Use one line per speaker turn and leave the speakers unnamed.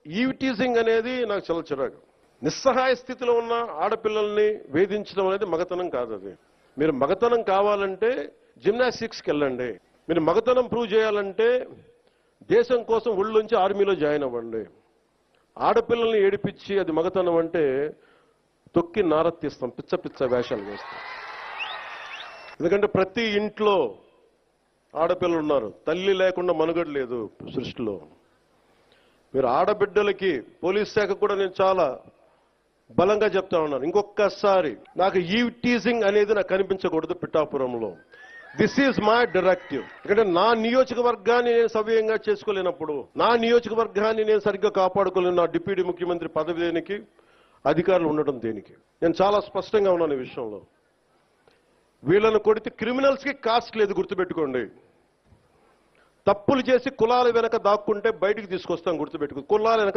Eve teasing అనేది నాకు చాలా చిరాకు. నిస్సహాయ స్థితిలో ఉన్న ఆడపిల్లల్ని వేధించడం అనేది మగతనం కాదు. అది మీరు మగతనం కావాలంటే జిమ్నాస్టిక్స్కి వెళ్ళండి. మీరు మగతనం ప్రూవ్ చేయాలంటే దేశం కోసం ఒళ్ళుంచి ఆర్మీలో జాయిన్ అవ్వండి. ఆడపిల్లల్ని ఏడిపించి అది మగతనం అంటే తొక్కి నారత్తిస్తాం, పిచ్చ పిచ్చ వేషాలు వేస్తాం. ఎందుకంటే ప్రతి ఇంట్లో ఆడపిల్లలు ఉన్నారు. తల్లి లేకుండా మనుగడ లేదు సృష్టిలో. మీరు ఆడబిడ్డలకి పోలీస్ శాఖ కూడా నేను చాలా బలంగా చెప్తా ఉన్నాను. ఇంకొకసారి నాకు ఈవ్ టీజింగ్ అనేది నాకు కనిపించకూడదు పిఠాపురంలో. This is my directive. ఎందుకంటే నా నియోజకవర్గాన్ని నేను సవ్యంగా చేసుకోలేనప్పుడు, నా నియోజకవర్గాన్ని నేను సరిగ్గా కాపాడుకోలేను. నా డిప్యూటీ ముఖ్యమంత్రి పదవి దేనికి, అధికారులు ఉండడం దేనికి? నేను చాలా స్పష్టంగా ఉన్నాను ఈ విషయంలో. వీళ్ళను కొడితే క్రిమినల్స్కి కాస్ట్ లేదు, గుర్తుపెట్టుకోండి. తప్పులు చేసి కులాల వెనక దాక్కుంటే బయటికి తీసుకొస్తాం, గుర్తుపెట్టుకో. కులాల వెనక